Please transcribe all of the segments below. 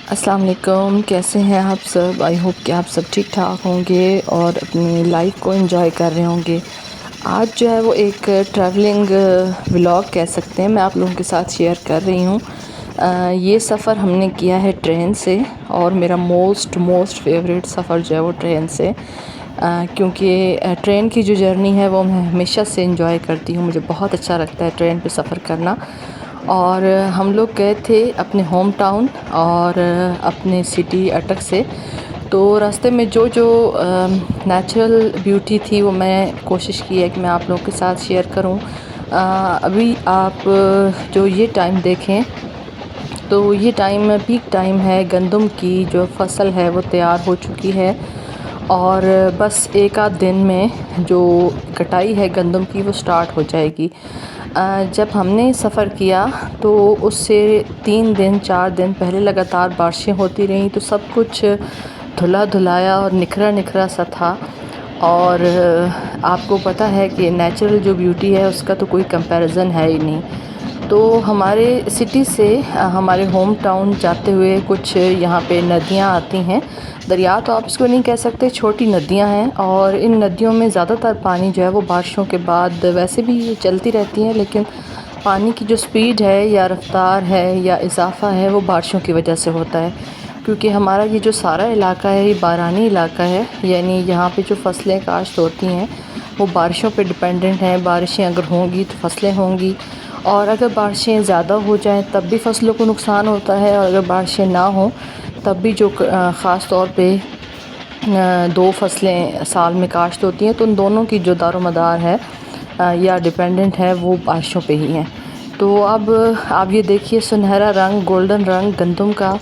السلام علیکم، کیسے ہیں آپ سب؟ آئی ہوپ کہ آپ سب ٹھیک ٹھاک ہوں گے اور اپنی لائف کو انجوائے کر رہے ہوں گے۔ آج جو ہے وہ ایک ٹریولنگ ولاگ کہہ سکتے ہیں، میں آپ لوگوں کے ساتھ شیئر کر رہی ہوں۔ یہ سفر ہم نے کیا ہے ٹرین سے، اور میرا موسٹ فیوریٹ سفر جو ہے وہ ٹرین سے، کیونکہ ٹرین کی جو جرنی ہے وہ میں ہمیشہ سے انجوائے کرتی ہوں، مجھے بہت اچھا لگتا ہے ٹرین پہ سفر کرنا۔ اور ہم لوگ گئے تھے اپنے ہوم ٹاؤن اور اپنے سٹی اٹک سے، تو راستے میں جو نیچرل بیوٹی تھی وہ میں کوشش کی ہے کہ میں آپ لوگوں کے ساتھ شیئر کروں۔ ابھی آپ جو یہ ٹائم دیکھیں تو یہ ٹائم پیک ٹائم ہے، گندم کی جو فصل ہے وہ تیار ہو چکی ہے، اور بس ایک آدھ دن میں جو کٹائی ہے گندم کی وہ سٹارٹ ہو جائے گی۔ جب ہم نے سفر کیا تو اس سے 4 دن پہلے لگاتار بارشیں ہوتی رہیں، تو سب کچھ دھلا دھلایا اور نکھرا سا تھا، اور آپ کو پتہ ہے کہ نیچرل جو بیوٹی ہے اس کا تو کوئی کمپیریزن ہے ہی نہیں۔ تو ہمارے سٹی سے ہمارے ہوم ٹاؤن جاتے ہوئے کچھ یہاں پہ ندیاں آتی ہیں، دریا تو آپ اس کو نہیں کہہ سکتے، چھوٹی ندیاں ہیں، اور ان ندیوں میں زیادہ تر پانی جو ہے وہ بارشوں کے بعد ویسے بھی چلتی رہتی ہیں، لیکن پانی کی جو سپیڈ ہے یا رفتار ہے یا اضافہ ہے وہ بارشوں کی وجہ سے ہوتا ہے، کیونکہ ہمارا یہ جو سارا علاقہ ہے یہ بارانی علاقہ ہے، یعنی یہاں پہ جو فصلیں کاشت ہوتی ہیں وہ بارشوں پہ ڈیپینڈنٹ ہیں۔ بارشیں اگر ہوں گی تو فصلیں ہوں گی، اور اگر بارشیں زیادہ ہو جائیں تب بھی فصلوں کو نقصان ہوتا ہے، اور اگر بارشیں نہ ہوں تب بھی جو خاص طور پہ 2 فصلیں سال میں کاشت ہوتی ہیں تو ان دونوں کی جو دار و مدار ہے یا ڈیپینڈنٹ ہے وہ بارشوں پہ ہی ہیں۔ تو اب آپ یہ دیکھیے سنہرا رنگ، گولڈن رنگ گندم کا،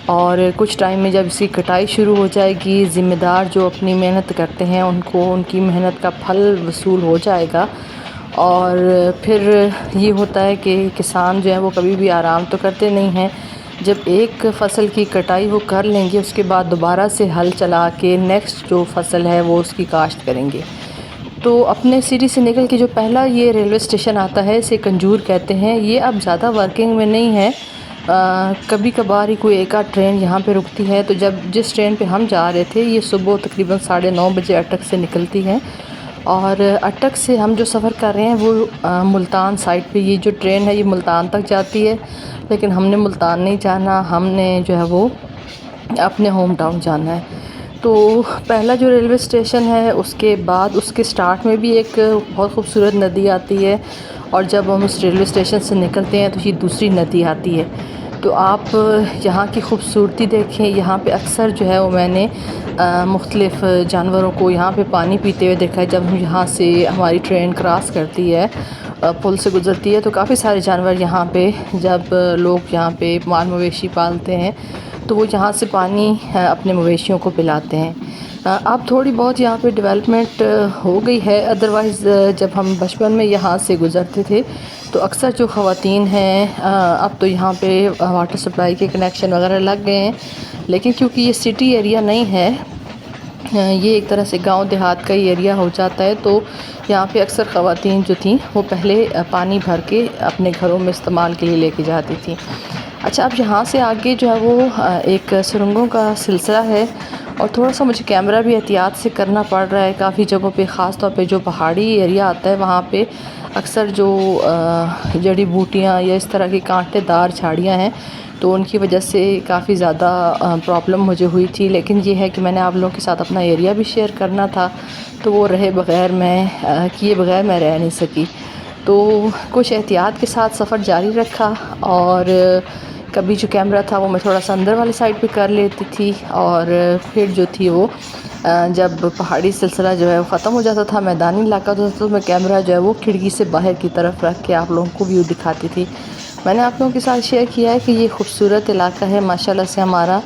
اور کچھ ٹائم میں جب اس کی کٹائی شروع ہو جائے گی، ذمہ دار جو اپنی محنت کرتے ہیں ان کو ان کی محنت کا پھل وصول ہو جائے گا۔ اور پھر یہ ہوتا ہے کہ کسان جو ہے وہ کبھی بھی آرام تو کرتے نہیں ہیں، جب ایک فصل کی کٹائی وہ کر لیں گے اس کے بعد دوبارہ سے ہل چلا کے نیکسٹ جو فصل ہے وہ اس کی کاشت کریں گے۔ تو اپنے سٹی سے نکل کے جو پہلا یہ ریلوے اسٹیشن آتا ہے اسے کنجور کہتے ہیں، یہ اب زیادہ ورکنگ میں نہیں ہے، کبھی کبھار ہی کوئی ایک آدھ ٹرین یہاں پہ رکتی ہے۔ تو جس ٹرین پہ ہم جا رہے تھے یہ صبح تقریباً 9:30 بجے اٹک سے نکلتی ہے، اور اٹک سے ہم جو سفر کر رہے ہیں وہ ملتان سائڈ پہ، یہ جو ٹرین ہے یہ ملتان تک جاتی ہے، لیکن ہم نے ملتان نہیں جانا، ہم نے جو ہے وہ اپنے ہوم ٹاؤن جانا ہے۔ تو پہلا جو ریلوے اسٹیشن ہے اس کے بعد اس کے سٹارٹ میں بھی ایک بہت خوبصورت ندی آتی ہے، اور جب ہم اس ریلوے اسٹیشن سے نکلتے ہیں تو یہ دوسری ندی آتی ہے۔ تو آپ یہاں کی خوبصورتی دیکھیں، یہاں پہ اکثر جو ہے وہ میں نے مختلف جانوروں کو یہاں پہ پانی پیتے ہوئے دیکھا ہے۔ جب ہم یہاں سے ہماری ٹرین کراس کرتی ہے، پل سے گزرتی ہے، تو کافی سارے جانور یہاں پہ، جب لوگ یہاں پہ مال مویشی پالتے ہیں تو وہ یہاں سے پانی اپنے مویشیوں کو پلاتے ہیں۔ اب تھوڑی بہت یہاں پہ ڈیولپمنٹ ہو گئی ہے، ادروائز جب ہم بچپن میں یہاں سے گزرتے تھے تو اکثر جو خواتین ہیں اب تو یہاں پہ واٹر سپلائی کے کنیکشن وغیرہ لگ گئے ہیں، لیکن کیونکہ یہ سٹی ایریا نہیں ہے، یہ ایک طرح سے گاؤں دیہات کا ہی ایریا ہو جاتا ہے، تو یہاں پہ اکثر خواتین جو تھیں وہ پہلے پانی بھر کے اپنے گھروں میں استعمال کے لیے لے کے جاتی تھیں۔ اچھا، اب یہاں سے آگے جو ہے وہ ایک سرنگوں کا سلسلہ ہے، اور تھوڑا سا مجھے کیمرہ بھی احتیاط سے کرنا پڑ رہا ہے، کافی جگہوں پہ خاص طور پہ جو پہاڑی ایریا آتا ہے وہاں پہ اکثر جو جڑی بوٹیاں یا اس طرح کی کانٹے دار جھاڑیاں ہیں تو ان کی وجہ سے کافی زیادہ پرابلم مجھے ہوئی تھی، لیکن یہ ہے کہ میں نے آپ لوگوں کے ساتھ اپنا ایریا بھی شیئر کرنا تھا، تو وہ کیے بغیر میں رہ نہیں سکی۔ تو کچھ احتیاط کے ساتھ سفر جاری رکھا، اور کبھی جو کیمرہ تھا وہ میں تھوڑا سا اندر والی سائڈ پہ کر لیتی تھی، اور پھر جو تھی وہ جب پہاڑی سلسلہ جو ہے وہ ختم ہو جاتا تھا، میدانی علاقہ ہوتا تھا، تو میں کیمرہ جو ہے وہ کھڑکی سے باہر کی طرف رکھ کے آپ لوگوں کو ویو دکھاتی تھی۔ میں نے آپ لوگوں کے ساتھ شیئر کیا ہے کہ یہ خوبصورت علاقہ ہے ماشاءاللہ سے ہمارا،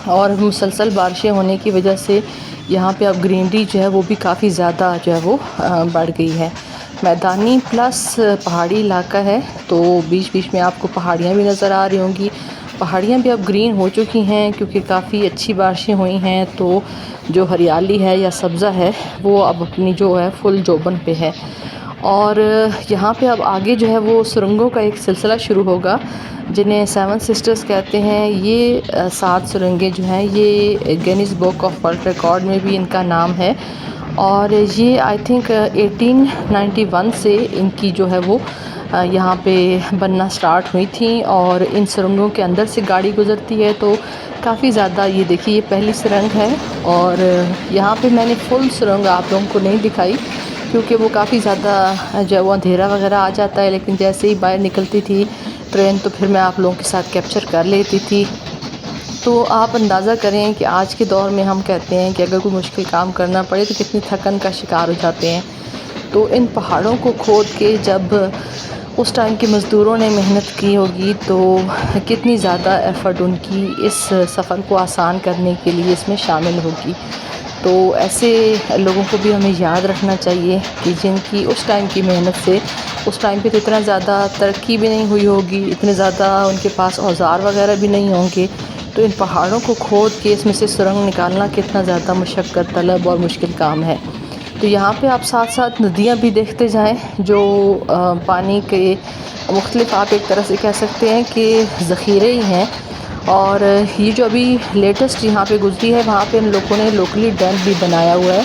اور مسلسل بارشیں ہونے کی وجہ سے یہاں پہ اب گرینری جو ہے وہ بھی کافی زیادہ جو ہے وہ بڑھ گئی ہے، میدانی پلس پہاڑی علاقہ ہے، تو بیچ بیچ میں آپ کو پہاڑیاں بھی نظر آ رہی ہوں گی۔ پہاڑیاں بھی اب گرین ہو چکی ہیں کیونکہ کافی اچھی بارشیں ہوئی ہیں، تو جو ہریالی ہے یا سبزہ ہے وہ اب اپنی جو ہے فل جوبن پہ ہے۔ اور یہاں پہ اب آگے جو ہے وہ سرنگوں کا ایک سلسلہ شروع ہوگا جنہیں 7 سسٹرز کہتے ہیں. یہ 7 سرنگیں جو ہیں یہ Guinness book of world record میں بھی ان کا نام ہے، اور یہ آئی تھنک 1891 سے ان کی جو ہے وہ یہاں پہ بننا سٹارٹ ہوئی تھیں، اور ان سرنگوں کے اندر سے گاڑی گزرتی ہے. تو کافی زیادہ، یہ دیکھیے یہ پہلی سرنگ ہے، اور یہاں پہ میں نے فل سرنگ آپ لوگوں کو نہیں دکھائی کیونکہ وہ کافی زیادہ جو ہے وہ اندھیرا وغیرہ آ جاتا ہے، لیکن جیسے ہی باہر نکلتی تھی ٹرین تو پھر میں آپ لوگوں کے ساتھ کیپچر کر لیتی تھی. تو آپ اندازہ کریں کہ آج کے دور میں ہم کہتے ہیں کہ اگر کوئی مشکل کام کرنا پڑے تو کتنی تھکن کا شکار ہو جاتے ہیں. تو ان پہاڑوں کو کھود کے جب اس ٹائم کے مزدوروں نے محنت کی ہوگی تو کتنی زیادہ ایفرٹ ان کی اس سفر کو آسان کرنے کے لیے اس میں شامل ہوگی. تو ایسے لوگوں کو بھی ہمیں یاد رکھنا چاہیے کہ جن کی اس ٹائم کی محنت سے، اس ٹائم پہ تو اتنا زیادہ ترقی بھی نہیں ہوئی ہوگی، اتنے زیادہ ان کے پاس اوزار وغیرہ بھی نہیں ہوں گے، تو ان پہاڑوں کو کھود کے اس میں سے سرنگ نکالنا کتنا زیادہ مشقت طلب اور مشکل کام ہے. تو یہاں پہ آپ ساتھ ساتھ ندیاں بھی دیکھتے جائیں جو پانی کے مختلف، آپ ایک طرح سے کہہ سکتے ہیں کہ ذخیرے ہی ہیں. اور یہ جو ابھی لیٹسٹ یہاں پہ گزری ہے وہاں پہ ان لوگوں نے لوکلی ڈیم بھی بنایا ہوا ہے،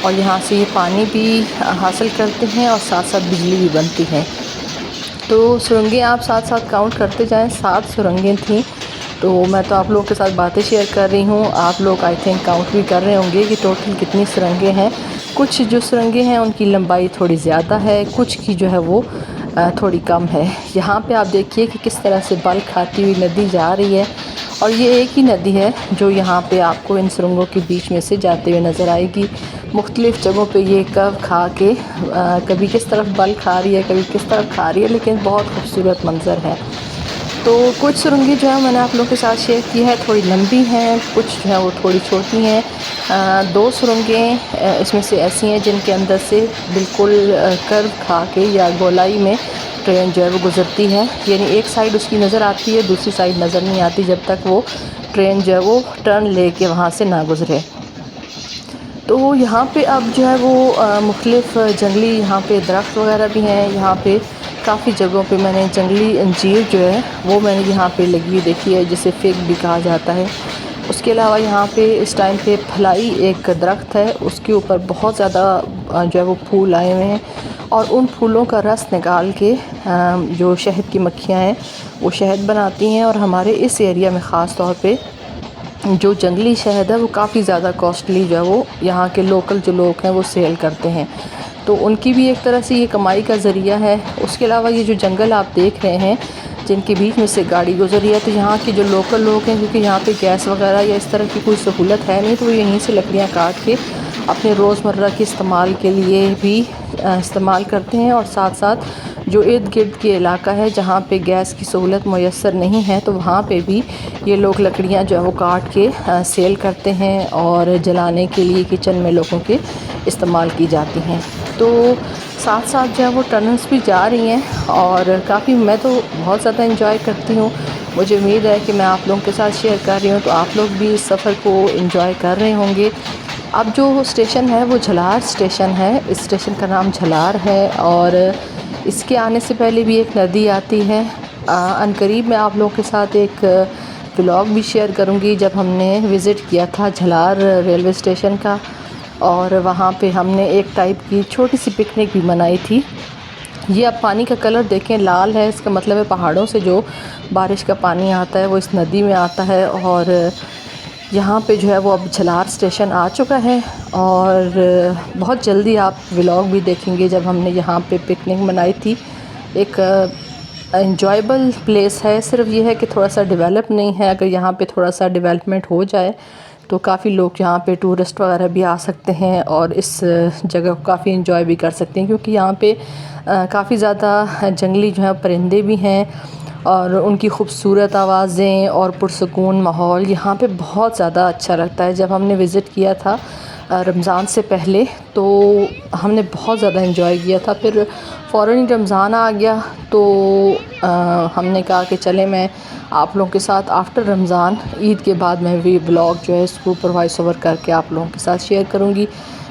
اور یہاں سے یہ پانی بھی حاصل کرتے ہیں اور ساتھ ساتھ بجلی بھی بنتی ہے. تو سرنگیں آپ ساتھ ساتھ کاؤنٹ کرتے جائیں، 7 سرنگیں تھیں. تو میں تو آپ لوگوں کے ساتھ باتیں شیئر کر رہی ہوں، آپ لوگ آئی تھنک کاؤنٹ بھی کر رہے ہوں گے کہ ٹوٹل کتنی سرنگیں ہیں. کچھ جو سرنگیں ہیں ان کی لمبائی تھوڑی زیادہ ہے، کچھ کی جو ہے وہ تھوڑی کم ہے. یہاں پہ آپ دیکھیے کہ کس طرح سے بل کھاتی ہوئی ندی جا رہی ہے، اور یہ ایک ہی ندی ہے جو یہاں پہ آپ کو ان سرنگوں کے بیچ میں سے جاتے ہوئے نظر آئے گی. مختلف جگہوں پہ یہ کب کھا کے کبھی کس طرف بل کھا رہی ہے، کبھی کس طرف کھا رہی ہے، لیکن بہت خوبصورت منظر ہے. تو کچھ سرنگیں جو ہے میں نے آپ لوگوں کے ساتھ شیئر کی ہے، تھوڑی لمبی ہیں، کچھ جو ہے وہ تھوڑی چھوٹی ہیں. 2 سرنگیں اس میں سے ایسی ہیں جن کے اندر سے بالکل کرو کھا کے یا گولائی میں ٹرین جو ہے وہ گزرتی ہے، یعنی ایک سائیڈ اس کی نظر آتی ہے، دوسری سائیڈ نظر نہیں آتی جب تک وہ ٹرین جو ہے وہ ٹرن لے کے وہاں سے نہ گزرے. تو یہاں پہ اب جو ہے وہ مختلف جنگلی یہاں پہ درخت وغیرہ بھی ہیں. یہاں پہ کافی جگہوں پہ میں نے جنگلی انجیر جو ہے وہ میں نے یہاں پہ لگی ہوئی دیکھی ہے، جسے فگ بھی کہا جاتا ہے. اس کے علاوہ یہاں پہ اس ٹائم پہ پھلائی ایک درخت ہے، اس کے اوپر بہت زیادہ جو ہے وہ پھول آئے ہوئے ہیں، اور ان پھولوں کا رس نکال کے جو شہد کی مکھیاں ہیں وہ شہد بناتی ہیں. اور ہمارے اس ایریا میں خاص طور پہ جو جنگلی شہد ہے وہ کافی زیادہ کاسٹلی جو ہے وہ یہاں کے لوکل جو لوگ ہیں وہ سیل کرتے ہیں. تو ان کی بھی ایک طرح سے یہ کمائی کا ذریعہ ہے. اس کے علاوہ یہ جو جنگل آپ دیکھ رہے ہیں جن کے بیچ میں سے گاڑی گزر رہی ہے، تو یہاں کے جو لوکل لوگ ہیں کیونکہ یہاں پہ گیس وغیرہ یا اس طرح کی کوئی سہولت ہے نہیں، تو وہ یہیں سے لکڑیاں کاٹ کے اپنے روزمرہ کے استعمال کے لیے بھی استعمال کرتے ہیں. اور ساتھ ساتھ جو ارد گرد کے علاقہ ہے جہاں پہ گیس کی سہولت میسر نہیں ہے تو وہاں پہ بھی یہ لوگ لکڑیاں جو ہے وہ کاٹ کے سیل کرتے ہیں، اور جلانے کے لیے کچن میں لوگوں کے استعمال کی جاتی ہیں. تو ساتھ ساتھ جو ہے وہ ٹنلز بھی جا رہی ہیں، اور کافی میں تو بہت زیادہ انجوائے کرتی ہوں. مجھے امید ہے کہ میں آپ لوگوں کے ساتھ شیئر کر رہی ہوں تو آپ لوگ بھی اس سفر کو انجوائے کر رہے ہوں گے. اب جو اسٹیشن ہے وہ جھلار اسٹیشن ہے، اس اسٹیشن کا نام جھلار ہے، اور اس کے آنے سے پہلے بھی ایک ندی آتی ہے. عنقریب میں آپ لوگوں کے ساتھ ایک ولاگ بھی شیئر کروں گی جب ہم نے وزٹ کیا تھا جھلار ریلوے اسٹیشن کا، اور وہاں پہ ہم نے ایک ٹائپ کی چھوٹی سی پکنک بھی منائی تھی. یہ اب پانی کا کلر دیکھیں لال ہے، اس کا مطلب ہے پہاڑوں سے جو بارش کا پانی آتا ہے وہ اس ندی میں آتا ہے. اور یہاں پہ جو ہے وہ اب جھلار اسٹیشن آ چکا ہے، اور بہت جلدی آپ ولاگ بھی دیکھیں گے جب ہم نے یہاں پہ پکنک منائی تھی. ایک انجوائبل پلیس ہے، صرف یہ ہے کہ تھوڑا سا ڈیولپ نہیں ہے. اگر یہاں پہ تھوڑا سا ڈیولپمنٹ ہو جائے تو کافی لوگ یہاں پہ ٹورسٹ وغیرہ بھی آ سکتے ہیں اور اس جگہ کو کافی انجوائے بھی کر سکتے ہیں، کیونکہ یہاں پہ کافی زیادہ جنگلی جو ہے پرندے بھی ہیں، اور ان کی خوبصورت آوازیں اور پرسکون ماحول یہاں پہ بہت زیادہ اچھا لگتا ہے. جب ہم نے وزٹ کیا تھا رمضان سے پہلے تو ہم نے بہت زیادہ انجوائے کیا تھا. پھر فوراً رمضان آ گیا تو ہم نے کہا کہ چلیں میں آپ لوگوں کے ساتھ آفٹر رمضان عید کے بعد میں بھی بلاگ جو ہے اس کو اوپر وائس اوور کر کے آپ لوگوں کے ساتھ شیئر کروں گی.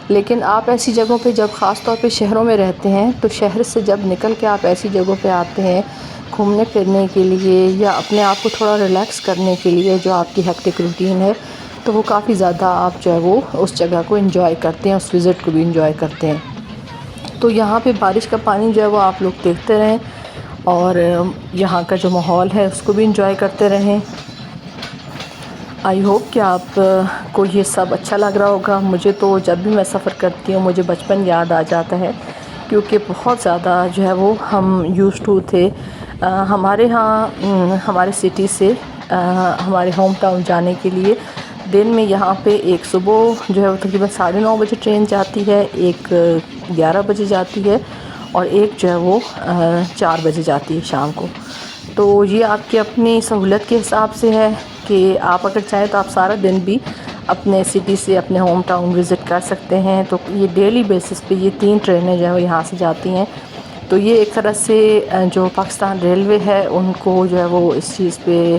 لیکن آپ ایسی جگہوں پہ جب خاص طور پہ شہروں میں رہتے ہیں تو شہر سے جب نکل کے آپ ایسی جگہوں پہ آتے ہیں گھومنے پھرنے کے لیے یا اپنے آپ کو تھوڑا ریلیکس کرنے کے لیے جو آپ کی ہیکٹک روٹین ہے، تو وہ کافی زیادہ آپ جو ہے وہ اس جگہ کو انجوائے کرتے ہیں، اس وزٹ کو بھی انجوائے کرتے ہیں۔ تو یہاں پہ بارش کا پانی جو ہے وہ آپ لوگ دیکھتے رہیں اور یہاں کا جو ماحول ہے اس کو بھی انجوائے کرتے رہیں۔ آئی ہوپ کہ آپ کو یہ سب اچھا لگ رہا ہوگا۔ مجھے تو جب بھی میں سفر کرتی ہوں مجھے بچپن یاد آ جاتا ہے، کیونکہ بہت زیادہ جو ہے وہ ہم یوز ٹو تھے ہمارے ہاں ہمارے سٹی سے ہمارے ہوم ٹاؤن جانے کے لیے دن میں یہاں پہ ایک صبح جو ہے وہ تقریباً 9:30 بجے ٹرین جاتی ہے، ایک 11 بجے جاتی ہے اور ایک جو ہے وہ 4 بجے جاتی ہے شام کو۔ تو یہ آپ کی اپنی سہولت کے حساب سے ہے کہ آپ اگر چاہیں تو آپ سارا دن بھی اپنے سٹی سے اپنے ہوم ٹاؤن وزٹ کر سکتے ہیں۔ تو یہ ڈیلی بیسس پہ یہ 3 ٹرینیں جو ہے یہاں سے جاتی ہیں، تو یہ ایک طرح سے جو پاکستان ریلوے ہے ان کو جو ہے وہ اس چیز پہ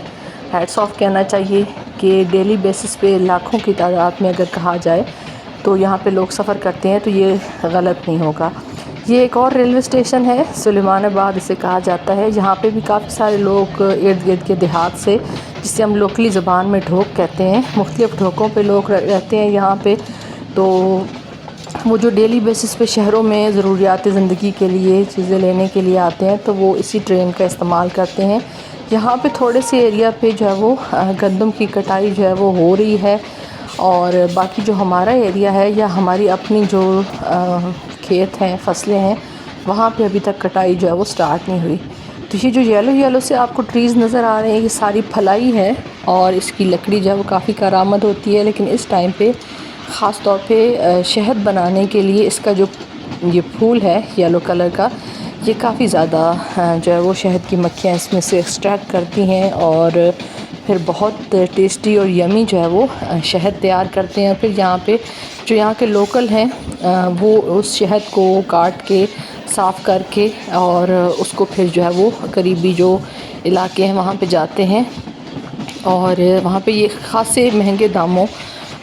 ہیٹس آف کہنا چاہیے کہ ڈیلی بیسس پہ لاکھوں کی تعداد میں اگر کہا جائے تو یہاں پہ لوگ سفر کرتے ہیں تو یہ غلط نہیں ہوگا۔ یہ ایک اور ریلوے اسٹیشن ہے سلیمان آباد اسے کہا جاتا ہے، یہاں پہ بھی کافی سارے لوگ ارد گرد کے دیہات سے، جسے ہم لوکلی زبان میں ڈھوک کہتے ہیں، مختلف ڈھوکوں پہ لوگ رہتے ہیں یہاں پہ۔ تو وہ جو ڈیلی بیسس پہ شہروں میں ضروریات زندگی کے لیے چیزیں لینے کے لیے آتے ہیں تو وہ اسی ٹرین کا استعمال کرتے ہیں۔ یہاں پہ تھوڑے سے ایریا پہ جو ہے وہ گندم کی کٹائی جو ہے وہ ہو رہی ہے، اور باقی جو ہمارا ایریا ہے یا ہماری اپنی جو کھیت ہیں فصلیں ہیں وہاں پہ ابھی تک کٹائی جو ہے وہ سٹارٹ نہیں ہوئی۔ تو یہ جو یلو سے آپ کو ٹریز نظر آ رہے ہیں یہ ساری پھلائی ہے اور اس کی لکڑی جو ہے وہ کافی کارآمد ہوتی ہے، لیکن اس ٹائم پہ خاص طور پہ شہد بنانے کے لیے اس کا جو یہ پھول ہے یلو کلر کا، یہ کافی زیادہ جو ہے وہ شہد کی مکھیاں اس میں سے ایکسٹریکٹ کرتی ہیں اور پھر بہت ٹیسٹی اور یمی جو ہے وہ شہد تیار کرتے ہیں۔ پھر یہاں پہ جو یہاں کے لوکل ہیں وہ اس شہد کو کاٹ کے صاف کر کے اور اس کو پھر جو ہے وہ قریبی جو علاقے ہیں وہاں پہ جاتے ہیں اور وہاں پہ یہ خاصے مہنگے داموں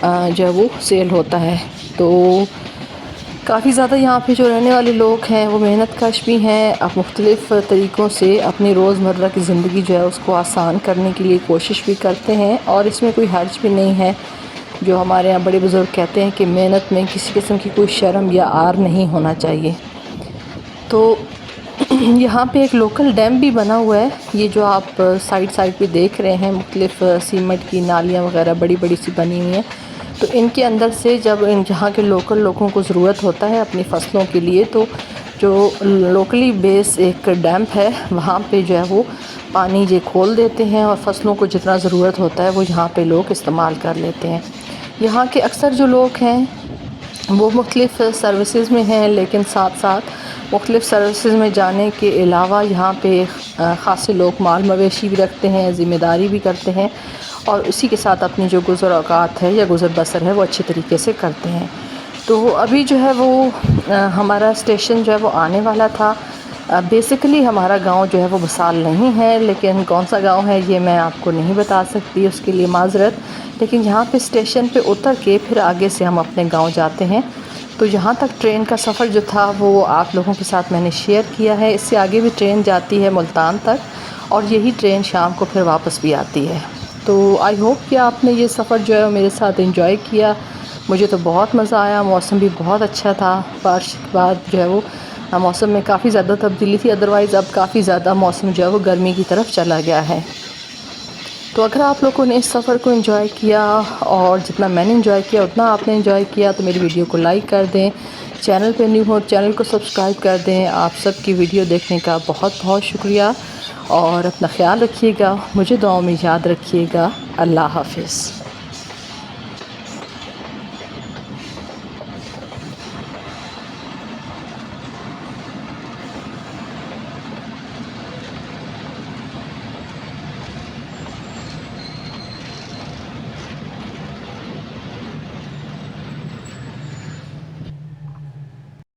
جو ہے وہ سیل ہوتا ہے۔ تو کافی زیادہ یہاں پہ جو رہنے والے لوگ ہیں وہ محنت کش بھی ہیں، مختلف طریقوں سے اپنی روزمرہ کی زندگی جو ہے اس کو آسان کرنے کے لیے کوشش بھی کرتے ہیں، اور اس میں کوئی حرج بھی نہیں ہے۔ جو ہمارے یہاں بڑے بزرگ کہتے ہیں کہ محنت میں کسی قسم کی کوئی شرم یا عار نہیں ہونا چاہیے۔ تو یہاں پہ ایک لوکل ڈیم بھی بنا ہوا ہے، یہ جو آپ سائڈ پہ دیکھ رہے ہیں مختلف سیمنٹ کی نالیاں وغیرہ بڑی بڑی سی بنی ہوئی ہیں، تو ان کے اندر سے جب یہاں کے لوکل لوگوں کو ضرورت ہوتا ہے اپنی فصلوں کے لیے تو جو لوکلی بیس ایک ڈیمپ ہے وہاں پہ جو ہے وہ پانی یہ کھول دیتے ہیں اور فصلوں کو جتنا ضرورت ہوتا ہے وہ یہاں پہ لوگ استعمال کر لیتے ہیں۔ یہاں کے اکثر جو لوگ ہیں وہ مختلف سروسز میں ہیں، لیکن ساتھ ساتھ مختلف سروسز میں جانے کے علاوہ یہاں پہ خاصے لوگ مال مویشی بھی رکھتے ہیں، ذمہ داری بھی کرتے ہیں، اور اسی کے ساتھ اپنی جو گزر اوقات ہے یا گزر بسر ہے وہ اچھے طریقے سے کرتے ہیں۔ تو ابھی جو ہے وہ ہمارا اسٹیشن جو ہے وہ آنے والا تھا۔ بیسیکلی ہمارا گاؤں جو ہے وہ بسال نہیں ہے، لیکن کون سا گاؤں ہے یہ میں آپ کو نہیں بتا سکتی، اس کے لیے معذرت۔ لیکن یہاں پہ اسٹیشن پہ اتر کے پھر آگے سے ہم اپنے گاؤں جاتے ہیں۔ تو یہاں تک ٹرین کا سفر جو تھا وہ آپ لوگوں کے ساتھ میں نے شیئر کیا ہے۔ اس سے آگے بھی ٹرین جاتی ہے ملتان تک، اور یہی ٹرین شام کو پھر واپس بھی آتی ہے۔ تو آئی ہوپ کہ آپ نے یہ سفر جو ہے میرے ساتھ انجوائے کیا۔ مجھے تو بہت مزہ آیا، موسم بھی بہت اچھا تھا، بارش کے بعد جو ہے وہ موسم میں کافی زیادہ تبدیلی تھی، ادروائز اب کافی زیادہ موسم جو ہے وہ گرمی کی طرف چلا گیا ہے۔ تو اگر آپ لوگوں نے اس سفر کو انجوائے کیا اور جتنا میں نے انجوائے کیا اتنا آپ نے انجوائے کیا تو میری ویڈیو کو لائک کر دیں، چینل پہ نیو ہو چینل کو سبسکرائب کر دیں۔ آپ سب کی ویڈیو دیکھنے کا بہت بہت شکریہ، اور اپنا خیال رکھیے گا، مجھے دعاؤں میں یاد رکھیے گا۔ اللہ حافظ۔